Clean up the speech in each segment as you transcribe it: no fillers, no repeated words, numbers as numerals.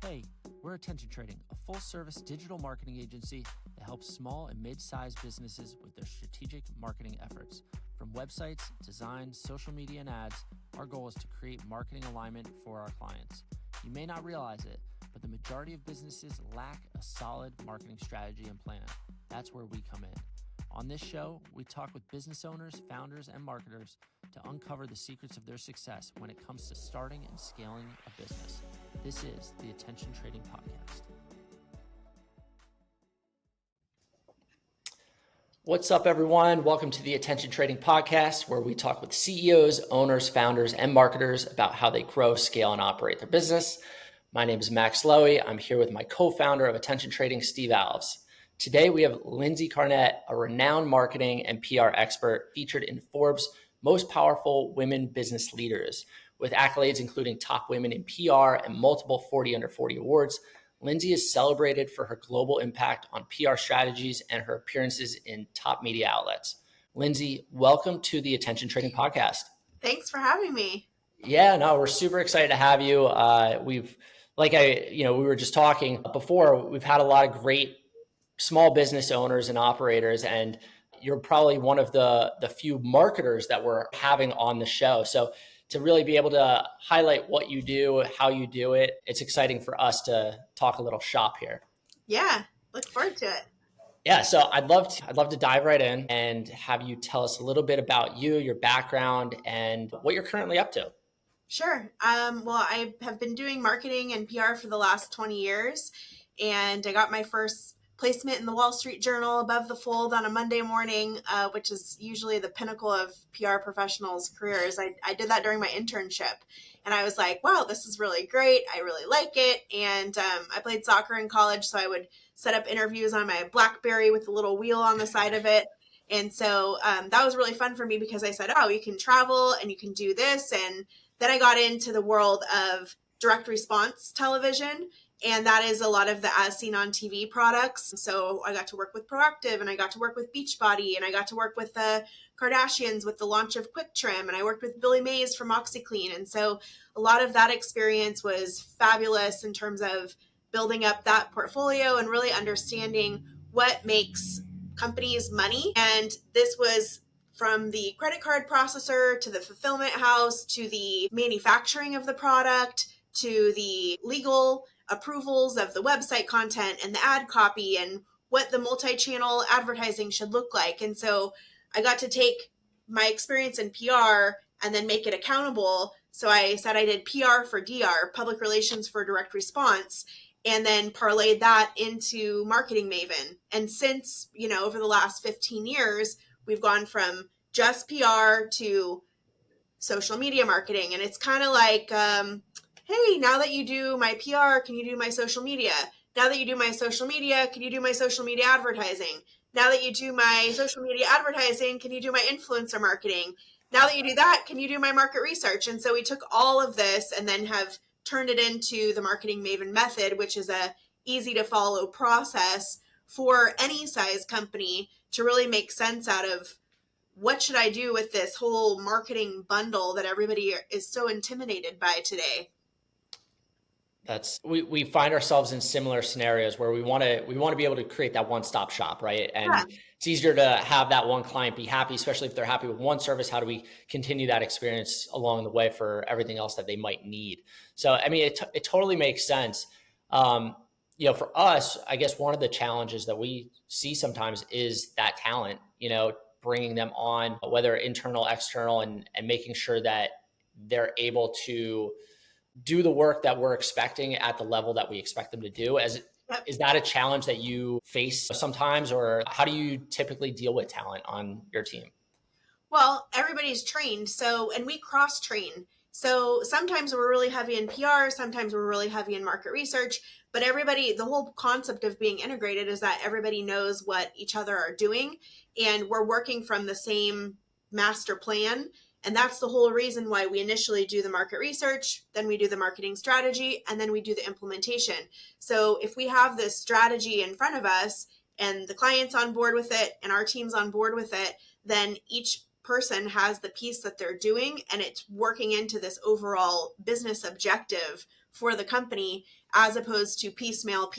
Hey, we're Attention Trading, a full-service digital marketing agency that helps small and mid-sized businesses with their strategic marketing efforts. From websites, design, social media, and ads, our goal is to create marketing alignment for our clients. You may not realize it, but the majority of businesses lack a solid marketing strategy and plan. That's where we come in. On this show, we talk with business owners, founders, and marketers to uncover the secrets of their success when it comes to starting and scaling a business. This is the Attention Trading Podcast. What's up, everyone? Welcome to the Attention Trading Podcast, where we talk with CEOs, owners, founders, and marketers about how they grow, scale, and operate their business. My name is Max Lowy. I'm here with my co-founder of Attention Trading, Steve Alves. Today, we have Lindsey Carnett, a renowned marketing and PR expert featured in Forbes' Most Powerful Women Business Leaders. With accolades including Top Women in PR and multiple 40 Under 40 awards, Lindsey is celebrated for her global impact on PR strategies and her appearances in top media outlets. Lindsey, welcome to the Attention Trading Podcast. Thanks for having me. Yeah, no, we're super excited to have you. We were just talking before, we've had a lot of great small business owners and operators, and you're probably one of the few marketers that we're having on the show. So to really be able to highlight what you do, how you do it, it's exciting for us to talk a little shop here. Yeah, look forward to it. Yeah, so I'd love to dive right in and have you tell us a little bit about you, your background, and what you're currently up to. Sure. Well, I have been doing marketing and PR for the last 20 years, and I got my first placement in the Wall Street Journal above the fold on a Monday morning, which is usually the pinnacle of PR professionals' careers. I did that during my internship, and I was like, wow, this is really great. I really like it. And I played soccer in college, so I would set up interviews on my BlackBerry with the little wheel on the side of it. And so that was really fun for me because I said, oh, you can travel and you can do this. And then I got into the world of direct response television. And that is a lot of the as seen on TV products. So I got to work with Proactive, and I got to work with Beachbody, and I got to work with the Kardashians with the launch of Quick Trim, and I worked with Billy Mays from OxyClean. And so a lot of that experience was fabulous in terms of building up that portfolio and really understanding what makes companies money. And this was from the credit card processor to the fulfillment house to the manufacturing of the product to the legal approvals of the website content and the ad copy and what the multi-channel advertising should look like. And so I got to take my experience in PR and then make it accountable. So I said I did PR for DR, public relations for direct response, and then parlayed that into Marketing Maven. And since, over the last 15 years, we've gone from just PR to social media marketing. And it's kind of like, hey, now that you do my PR, can you do my social media? Now that you do my social media, can you do my social media advertising? Now that you do my social media advertising, can you do my influencer marketing? Now that you do that, can you do my market research? And so we took all of this and then have turned it into the Marketing Maven method, which is a easy to follow process for any size company to really make sense out of what should I do with this whole marketing bundle that everybody is so intimidated by today. We find ourselves in similar scenarios where we want to be able to create that one-stop shop, right? And It's easier to have that one client be happy, especially if they're happy with one service. How do we continue that experience along the way for everything else that they might need? So, I mean, it totally makes sense. For us, I guess one of the challenges that we see sometimes is that talent, bringing them on, whether internal, external, and making sure that they're able to do the work that we're expecting at the level that we expect them to do. Is that a challenge that you face sometimes, or how do you typically deal with talent on your team? Well, everybody's trained. And we cross train. So sometimes we're really heavy in PR, sometimes we're really heavy in market research, but the whole concept of being integrated is that everybody knows what each other are doing, and we're working from the same master plan. And that's the whole reason why we initially do the market research, then we do the marketing strategy, and then we do the implementation. So if we have this strategy in front of us and the client's on board with it and our team's on board with it, then each person has the piece that they're doing and it's working into this overall business objective for the company, as opposed to piecemeal.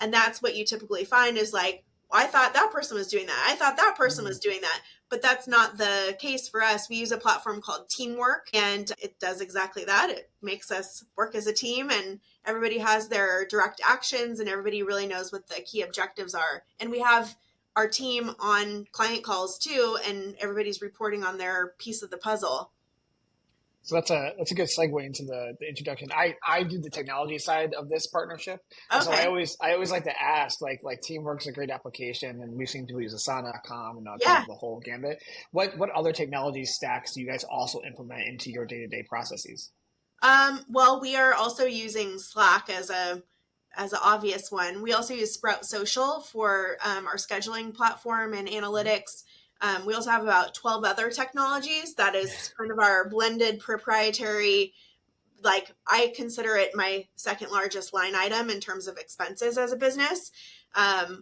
And that's what you typically find is like, I thought that person was doing that. I thought that person was doing that. But that's not the case for us. We use a platform called Teamwork, and it does exactly that. It makes us work as a team, and everybody has their direct actions, and everybody really knows what the key objectives are. And we have our team on client calls too, and everybody's reporting on their piece of the puzzle. So that's a good segue into the introduction. I do the technology side of this partnership. Okay. So I always like to ask, like Teamwork's a great application, and we seem to use Asana.com and the whole gambit. What other technology stacks do you guys also implement into your day-to-day processes? Well, we are also using Slack as an obvious one. We also use Sprout Social for our scheduling platform and analytics. We also have about 12 other technologies. That is kind of our blended proprietary, like I consider it my second largest line item in terms of expenses as a business,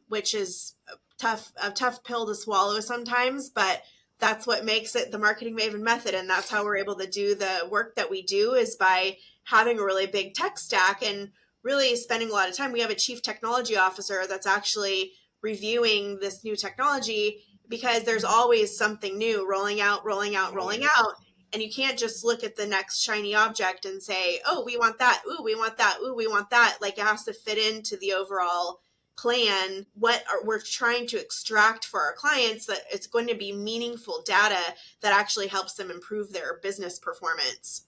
which is a tough pill to swallow sometimes, but that's what makes it the Marketing Maven method. And that's how we're able to do the work that we do, is by having a really big tech stack and really spending a lot of time. We have a chief technology officer that's actually reviewing this new technology, because there's always something new rolling out. And you can't just look at the next shiny object and say, oh, we want that. Ooh, we want that. Ooh, we want that. Like, it has to fit into the overall plan. We're trying to extract for our clients, that it's going to be meaningful data that actually helps them improve their business performance.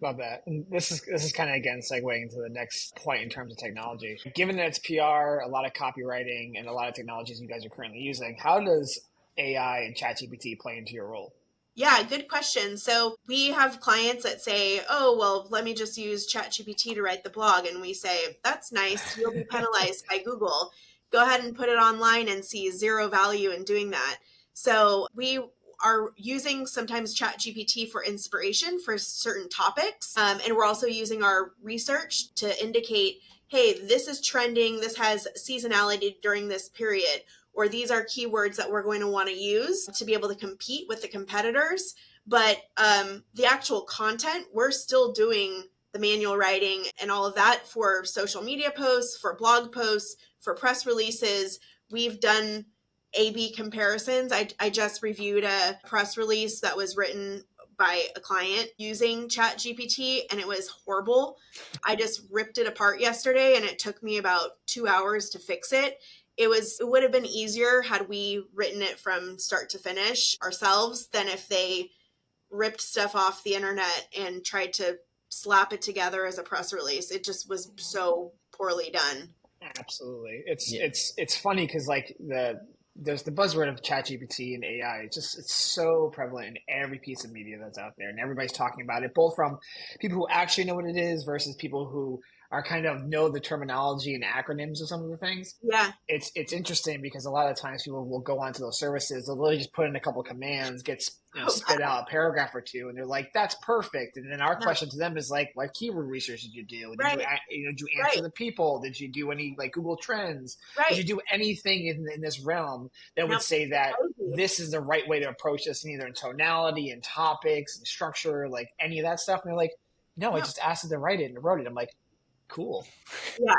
Love that. And this is kind of, again, segueing into the next point in terms of technology. Given that it's PR, a lot of copywriting, and a lot of technologies you guys are currently using, how does AI and ChatGPT play into your role? Yeah, good question. So we have clients that say, oh, well, let me just use ChatGPT to write the blog. And we say, that's nice. You'll be penalized by Google. Go ahead and put it online and see zero value in doing that. So we are using sometimes ChatGPT for inspiration for certain topics. And we're also using our research to indicate, hey, this is trending. This has seasonality during this period. Or these are keywords that we're going to want to use to be able to compete with the competitors. But the actual content, we're still doing the manual writing and all of that for social media posts, for blog posts, for press releases. We've done A/B comparisons. I just reviewed a press release that was written by a client using ChatGPT, and it was horrible. I just ripped it apart yesterday, and it took me about 2 hours to fix it. It would have been easier had we written it from start to finish ourselves than if they ripped stuff off the internet and tried to slap it together as a press release. It just was so poorly done. Absolutely. It's funny because like there's the buzzword of ChatGPT and AI. It's so prevalent in every piece of media that's out there, and everybody's talking about it, both from people who actually know what it is versus people who are kind of know the terminology and acronyms of some of the things. Yeah. It's interesting because a lot of times people will go onto those services, they'll literally just put in a couple of commands, spit out a paragraph or two, and they're like, that's perfect. And then our question to them is like, what keyword research did you do? Did you answer the people? Did you do any like Google Trends? Did you do anything in this realm that would say that this is the right way to approach this, either in tonality and topics and structure, like any of that stuff? And they're like, no, I just asked them to write it and wrote it. I'm like, cool. Yeah.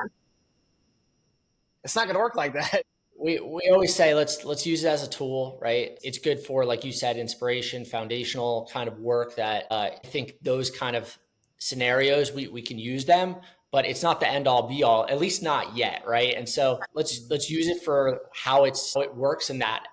It's not going to work like that. We always say, let's use it as a tool, right? It's good for, like you said, inspiration, foundational kind of work that I think those kind of scenarios, we can use them, but it's not the end all be all, at least not yet. Right. And so let's use it for how it works and that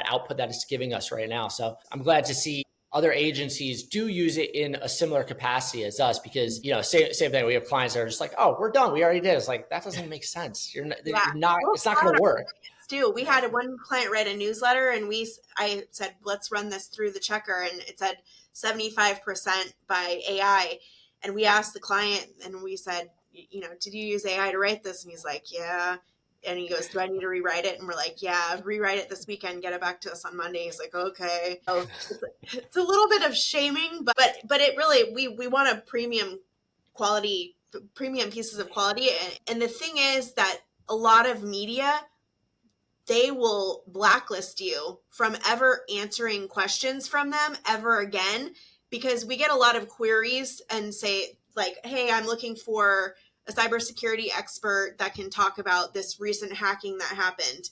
output that it's giving us right now. So I'm glad to see other agencies do use it in a similar capacity as us, because, same thing. We have clients that are just like, oh, we're done. We already did. It's like, that doesn't make sense. You're not, it's not going to work. We had one client write a newsletter, and I said, let's run this through the checker. And it said 75% by AI. And we asked the client, and we said, did you use AI to write this? And he's like, yeah. And he goes, do I need to rewrite it? And we're like, yeah, rewrite it this weekend, get it back to us on Monday. He's like, okay. So it's a little bit of shaming, but it really, we want a premium pieces of quality. And the thing is that a lot of media, they will blacklist you from ever answering questions from them ever again, because we get a lot of queries and say like, hey, I'm looking for a cybersecurity expert that can talk about this recent hacking that happened.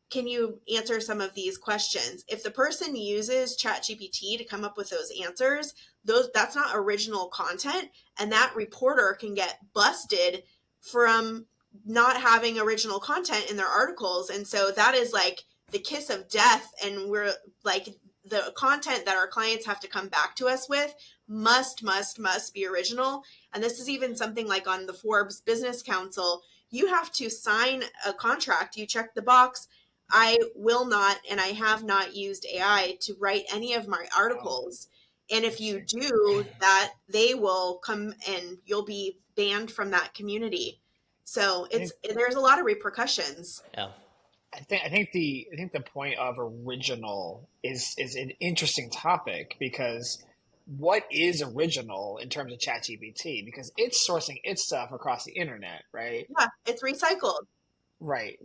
Can you answer some of these questions? If the person uses ChatGPT to come up with those answers, that's not original content, and that reporter can get busted from not having original content in their articles. And so that is like the kiss of death. And we're like, the content that our clients have to come back to us with must be original. And this is even something like on the Forbes Business Council, you have to sign a contract. You check the box. I will not, and I have not used AI to write any of my articles. And if you do that, they will come and you'll be banned from that community. So there's a lot of repercussions. Yeah. I think the point of original is an interesting topic, because what is original in terms of ChatGPT? Because it's sourcing its stuff across the internet, right? Yeah, it's recycled. Right.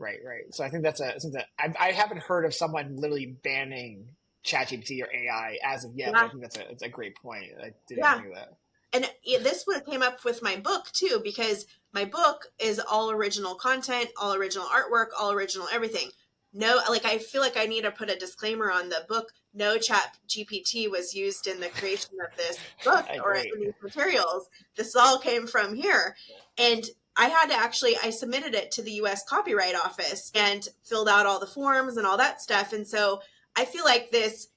So I think that's I haven't heard of someone literally banning ChatGPT or AI as of yet. Yeah. But I think that's a great point. I didn't think of that. And this would came up with my book too, because my book is all original content, all original artwork, all original everything. No, like I feel like I need to put a disclaimer on the book. No ChatGPT was used in the creation of this book or in these materials. This all came from here. And I had to I submitted it to the US Copyright Office and filled out all the forms and all that stuff. And so I feel like this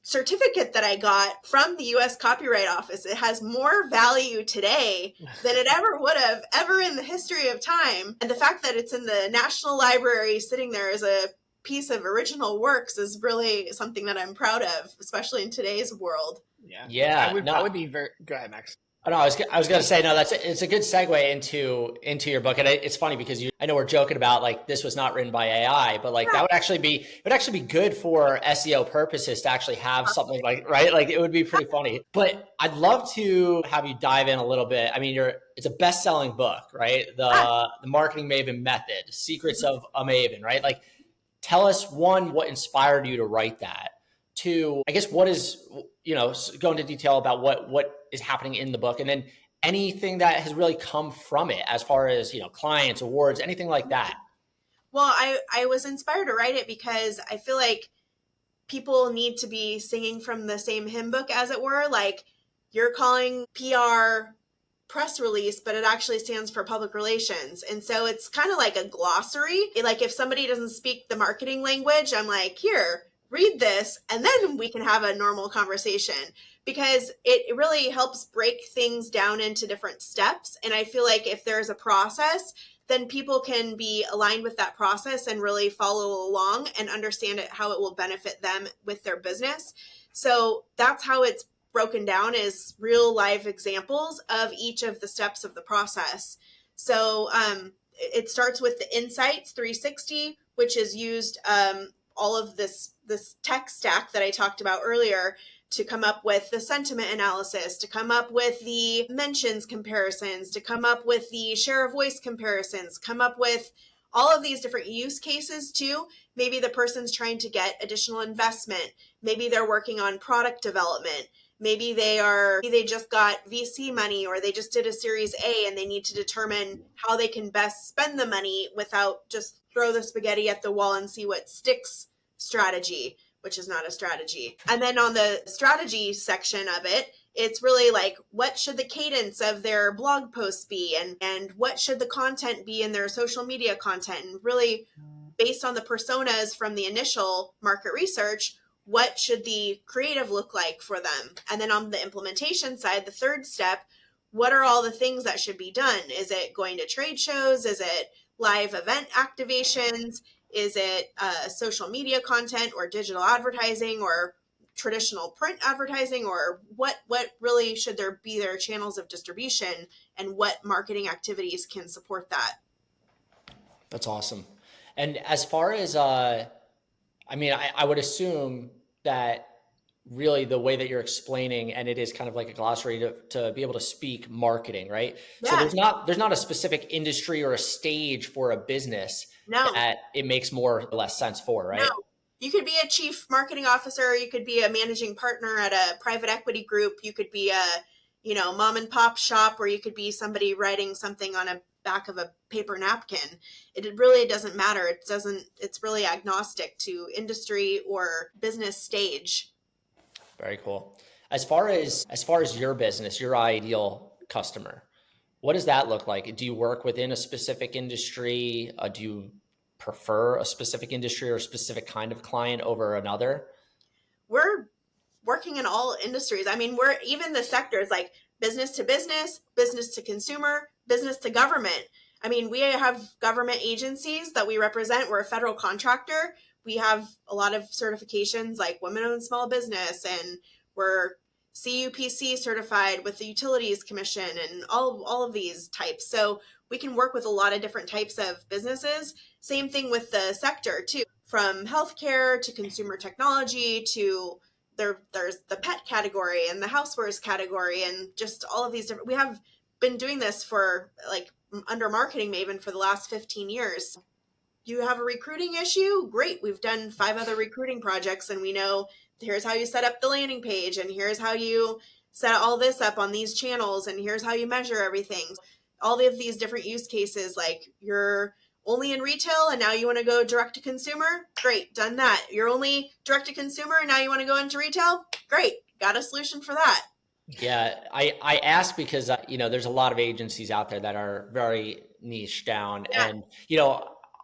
certificate that I got from the US Copyright Office, it has more value today than it ever would have ever in the history of time. And the fact that it's in the National Library sitting there as a piece of original works is really something that I'm proud of, especially in today's world. Yeah. I would be very, go ahead, Max. Oh, no, I was going to say, no, it's a good segue into your book. And it's funny because I know we're joking about like, this was not written by AI, but like that would actually be good for SEO purposes to actually have something like, right? Like it would be pretty funny, but I'd love to have you dive in a little bit. I mean, it's a best-selling book, right? The Marketing Maven Method, Secrets of a Maven, right? Like tell us, one, what inspired you to write that? Two, I guess what is, go into detail about what is happening in the book, and then anything that has really come from it as far as, clients, awards, anything like that. Well, I was inspired to write it because I feel like people need to be singing from the same hymn book, as it were. Like you're calling PR press release, but it actually stands for public relations. And so it's kind of like a glossary. Like if somebody doesn't speak the marketing language, I'm like, here, read this, and then we can have a normal conversation, because it really helps break things down into different steps. And I feel like if there's a process, then people can be aligned with that process and really follow along and understand how it will benefit them with their business. So that's how it's broken down, is real live examples of each of the steps of the process. So it starts with the Insights 360, which is used all of this tech stack that I talked about earlier to come up with the sentiment analysis, to come up with the mentions comparisons, to come up with the share of voice comparisons, come up with all of these different use cases too. Maybe the person's trying to get additional investment. Maybe they're working on product development. Maybe they just got VC money, or they just did a Series A and they need to determine how they can best spend the money without just throw the spaghetti at the wall and see what sticks strategy, which is not a strategy. And then on the strategy section of it, it's really like, what should the cadence of their blog posts be? And what should the content be in their social media content? And really based on the personas from the initial market research, what should the creative look like for them? And then on the implementation side, the third step, what are all the things that should be done? Is it going to trade shows? Is it live event activations? Is it social media content or digital advertising or traditional print advertising? Or what really should there be their channels of distribution, and what marketing activities can support that? That's awesome. And as far as, I would assume that really the way that you're explaining, and it is kind of like a glossary to be able to speak marketing, right? Yeah. So there's not a specific industry or a stage for a business that it makes more or less sense for, right? No. You could be a chief marketing officer. You could be a managing partner at a private equity group. You could be a mom and pop shop where you could be somebody writing something on a back of a paper napkin. It really doesn't matter. It's really agnostic to industry or business stage. Very cool. As far as your business, your ideal customer, what does that look like? Do you work within a specific industry? Do you prefer a specific industry or a specific kind of client over another? We're working in all industries. I mean, we're even the sectors like business to business, business to consumer, business to government. I mean, we have government agencies that we represent. We're a federal contractor. We have a lot of certifications like women-owned small business, and we're CUPC certified with the Utilities Commission and all of these types. So we can work with a lot of different types of businesses. Same thing with the sector too, from healthcare to consumer technology to there's the pet category and the housewares category and just all of these different. We have been doing this for like under Marketing Maven for the last 15 years. You have a recruiting issue? Great. We've done 5 other recruiting projects, and we know here's how you set up the landing page, and here's how you set all this up on these channels, and here's how you measure everything. All of these different use cases, like you're only in retail and now you want to go direct to consumer? Great, done that. You're only direct to consumer and now you want to go into retail? Great, got a solution for that. Yeah, I ask because, there's a lot of agencies out there that are very niche down. Yeah. And,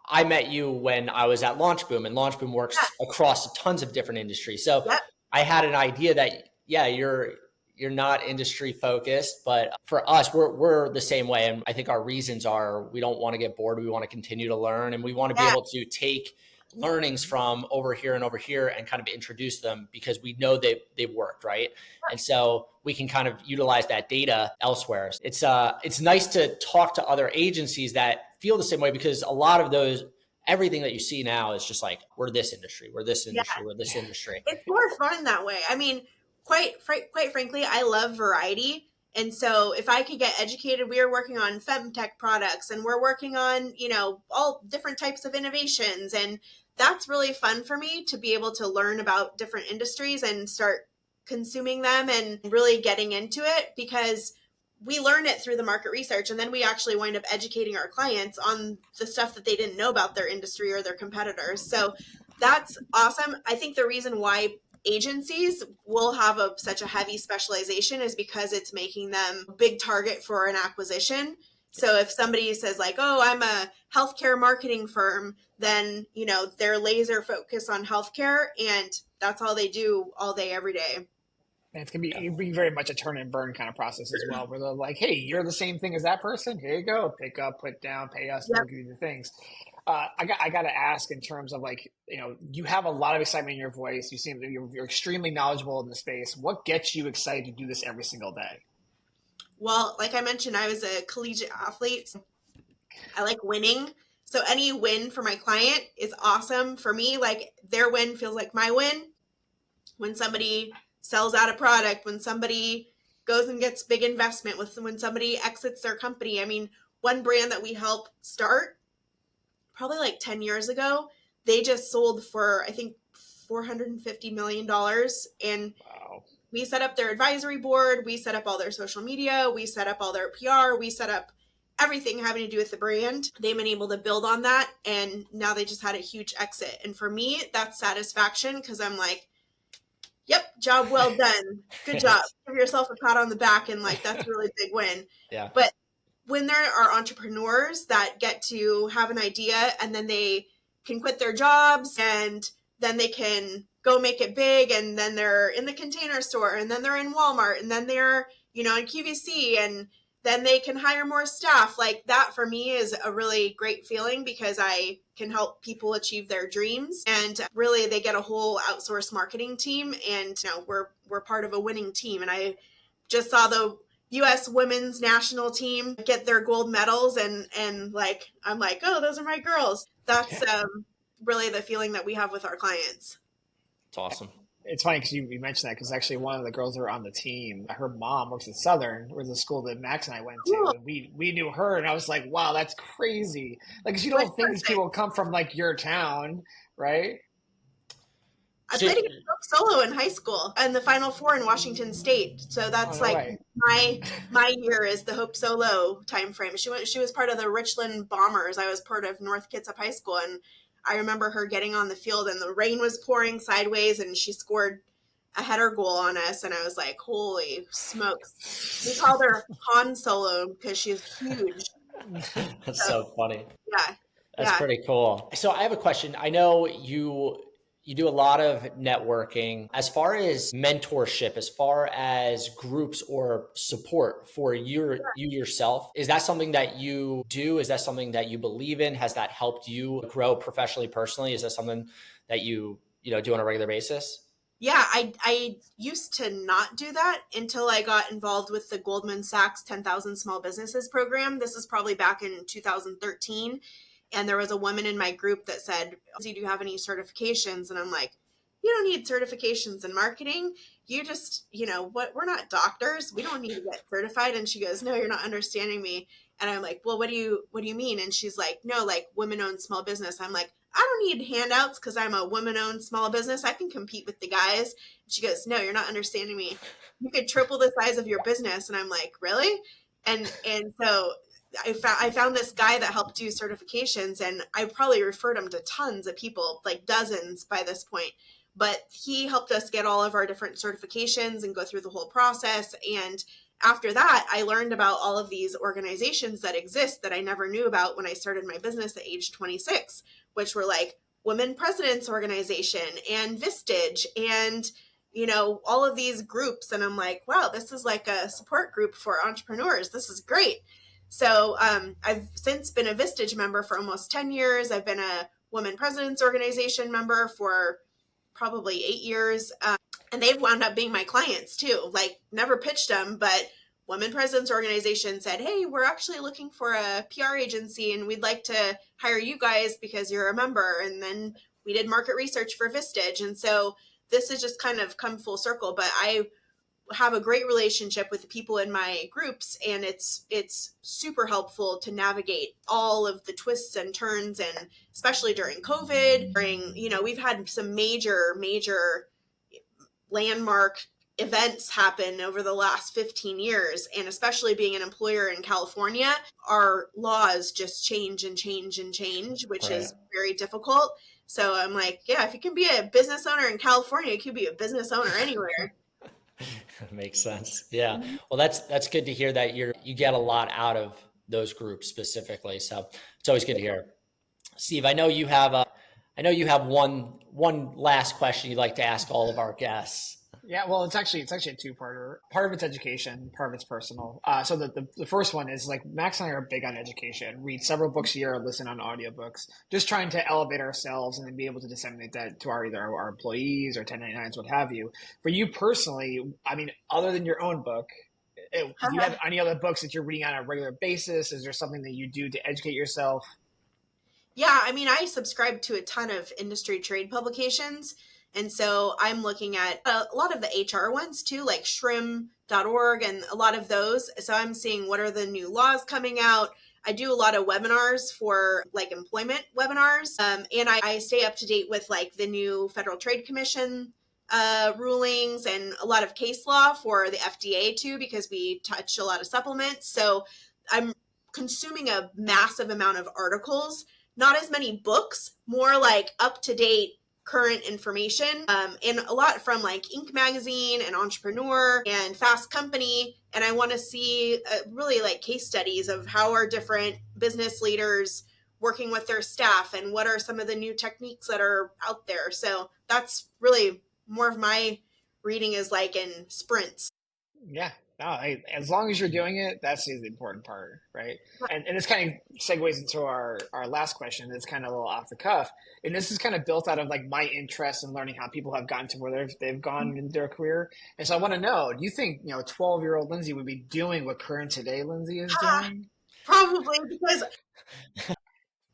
I met you when I was at LaunchBoom, and LaunchBoom works across tons of different industries. So I had an idea that, you're not industry focused, but for us, we're the same way. And I think our reasons are we don't want to get bored. We want to continue to learn, and we want to be able to take learnings from over here and kind of introduce them because we know they've worked, right? And so we can kind of utilize that data elsewhere. It's nice to talk to other agencies that feel the same way, because a lot of those, everything that you see now is just like, we're this industry, we're this industry, we're this industry. It's more fun that way. I mean, quite frankly, I love variety. And so if I could get educated, we are working on femtech products, and we're working on, all different types of innovations. And that's really fun for me to be able to learn about different industries and start consuming them and really getting into it, because we learn it through the market research, and then we actually wind up educating our clients on the stuff that they didn't know about their industry or their competitors. So that's awesome. I think the reason why agencies will have such a heavy specialization is because it's making them a big target for an acquisition. So if somebody says like, oh, I'm a healthcare marketing firm, then, they're laser focused on healthcare, and that's all they do all day, every day. And it's going to be very much a turn and burn kind of process as well, where they're like, hey, you're the same thing as that person. Here you go. Pick up, put down, pay us, we'll give you the things. I got to ask, in terms of like, you have a lot of excitement in your voice. You seem you're extremely knowledgeable in the space. What gets you excited to do this every single day? Well, like I mentioned, I was a collegiate athlete. I like winning. So any win for my client is awesome for me. Like their win feels like my win. When somebody sells out a product, when somebody goes and gets big investment, when somebody exits their company. I mean, one brand that we helped start probably like 10 years ago, they just sold for, I think, $450 million. And we set up their advisory board. We set up all their social media. We set up all their PR. We set up everything having to do with the brand. They've been able to build on that. And now they just had a huge exit. And for me, that's satisfaction, because I'm like, yep, job well done. Good job. Give yourself a pat on the back, and like, that's a really big win. Yeah. But when there are entrepreneurs that get to have an idea, and then they can quit their jobs, and then they can go make it big, and then they're in the Container Store, and then they're in Walmart, and then they're, in QVC, and then they can hire more staff. Like that for me is a really great feeling, because I can help people achieve their dreams, and really they get a whole outsourced marketing team, and we're part of a winning team. And I just saw the U.S. women's national team get their gold medals, and like I'm like, oh, those are my girls. That's really the feeling that we have with our clients. It's awesome. It's funny because you mentioned that, because actually one of the girls that are on the team, her mom works at Southern, was the school that Max and I went to. And we knew her, and I was like, wow, that's crazy. Like, 'cause you don't think these people come from like your town, right? I played against Hope Solo in high school and the Final Four in Washington State. So that's my year is the Hope Solo time frame. She was part of the Richland Bombers. I was part of North Kitsap High School, and I remember her getting on the field and the rain was pouring sideways and she scored a header goal on us, and I was like, holy smokes. We called her Han Solo because she's huge. That's so funny. Yeah. That's pretty cool. So I have a question. I know you do a lot of networking. As far as mentorship, as far as groups or support for you yourself, is that something that you do? Is that something that you believe in? Has that helped you grow professionally, personally? Is that something that you do on a regular basis? Yeah, I used to not do that until I got involved with the Goldman Sachs 10,000 Small Businesses program. This is probably back in 2013. And there was a woman in my group that said, do you have any certifications? And I'm like, you don't need certifications in marketing. You just, we're not doctors. We don't need to get certified. And she goes, no, you're not understanding me. And I'm like, well, what do you mean? And she's like, no, like women-owned small business. I'm like, I don't need handouts because I'm a woman-owned small business. I can compete with the guys. And she goes, no, you're not understanding me. You could triple the size of your business. And I'm like, really? And so I found this guy that helped do certifications, and I probably referred him to tons of people, like dozens by this point. But he helped us get all of our different certifications and go through the whole process. And after that, I learned about all of these organizations that exist that I never knew about when I started my business at age 26, which were like Women Presidents Organization and Vistage and all of these groups. And I'm like, wow, this is like a support group for entrepreneurs. This is great. So I've since been a Vistage member for almost 10 years. I've been a Women Presidents Organization member for probably 8 years. And they've wound up being my clients too. Like, never pitched them, but Women Presidents Organization said, hey, we're actually looking for a PR agency and we'd like to hire you guys because you're a member. And then we did market research for Vistage. And so this has just kind of come full circle. But I have a great relationship with the people in my groups, and it's super helpful to navigate all of the twists and turns, and especially during COVID, we've had some major landmark events happen over the last 15 years. And especially being an employer in California, our laws just change, which is very difficult. So I'm like, yeah, if you can be a business owner in California, you can be a business owner anywhere. Makes sense. Yeah. Well, that's good to hear that you get a lot out of those groups specifically. So it's always good to hear. Steve, I know you have one last question you'd like to ask all of our guests. Yeah, well, it's actually a two-parter. Part of it's education, part of it's personal. So the first one is, like, Max and I are big on education. Read several books a year, listen on audiobooks, just trying to elevate ourselves and then be able to disseminate that to either our employees or 1099s, what have you. For you personally, I mean, other than your own book, do you have any other books that you're reading on a regular basis? Is there something that you do to educate yourself? Yeah, I mean, I subscribe to a ton of industry trade publications. And so I'm looking at a lot of the HR ones too, like shrim.org and a lot of those. So I'm seeing what are the new laws coming out. I do a lot of webinars for like employment webinars. And I stay up to date with like the new Federal Trade Commission rulings and a lot of case law for the FDA too, because we touch a lot of supplements. So I'm consuming a massive amount of articles, not as many books, more like up to date current information, and a lot from like Inc. magazine and Entrepreneur and Fast Company. And I want to see really like case studies of how are different business leaders working with their staff and what are some of the new techniques that are out there. So that's really more of my reading is like in sprints. Yeah. No, as long as you're doing it, that's the important part, right? And this kind of segues into our last question. It's kind of a little off the cuff. And this is kind of built out of like my interest in learning how people have gotten to where they've gone in their career. And so I want to know, do you think, 12-year-old Lindsey would be doing what current today Lindsey is doing? Probably, because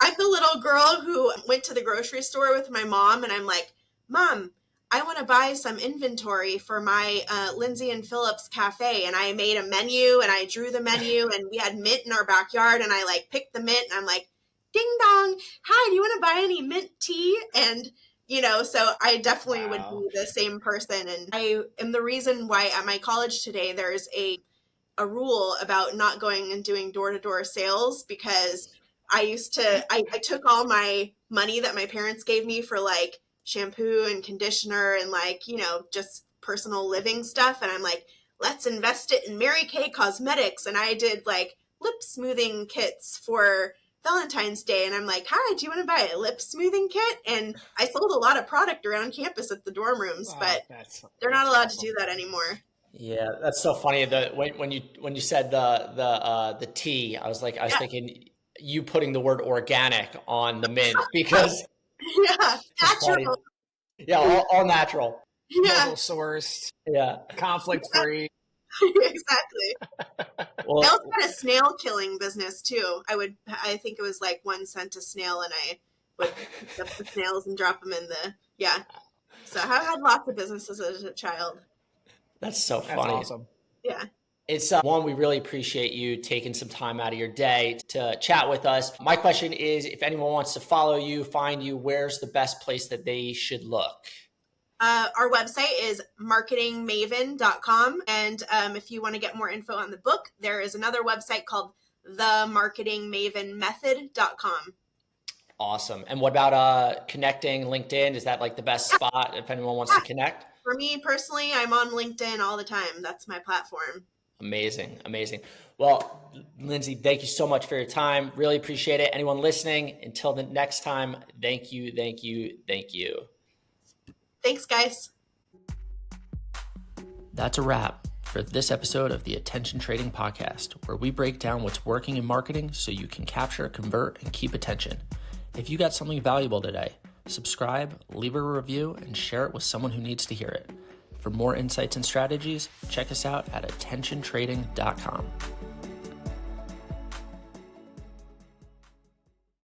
I'm the little girl who went to the grocery store with my mom and I'm like, Mom, I want to buy some inventory for my Lindsey and Phillips cafe. And I made a menu and I drew the menu and we had mint in our backyard and I like picked the mint and I'm like, ding dong. Hi, do you want to buy any mint tea? And So I definitely would Wow. be the same person. And I am the reason why at my college today, there's a rule about not going and doing door-to-door sales, because I took all my money that my parents gave me for like shampoo and conditioner and like, just personal living stuff. And I'm like, let's invest it in Mary Kay Cosmetics. And I did like lip smoothing kits for Valentine's Day. And I'm like, hi, do you want to buy a lip smoothing kit? And I sold a lot of product around campus at the dorm rooms, but they're not allowed to do that anymore. Yeah, that's so funny. When you said the tea, I was thinking you putting the word organic on the mint because natural. Yeah, all natural. Local sourced. Yeah, conflict free. Exactly. Well, I also had a snail killing business too. I think it was like 1 cent a snail, and I would pick up the snails and drop them in So I had lots of businesses as a child. That's so funny. That's awesome. Yeah. It's one, we really appreciate you taking some time out of your day to chat with us. My question is, if anyone wants to follow you, find you, where's the best place that they should look? Our website is marketingmaven.com. And if you want to get more info on the book, there is another website called themarketingmavenmethod.com. Awesome. And what about connecting LinkedIn? Is that like the best spot if anyone wants to connect? For me personally, I'm on LinkedIn all the time. That's my platform. Amazing. Well, Lindsey, thank you so much for your time. Really appreciate it. Anyone listening, until the next time, thank you. Thanks, guys. That's a wrap for this episode of the Attention Trading Podcast, where we break down what's working in marketing so you can capture, convert, and keep attention. If you got something valuable today, subscribe, leave a review, and share it with someone who needs to hear it. For more insights and strategies, check us out at attentiontrading.com.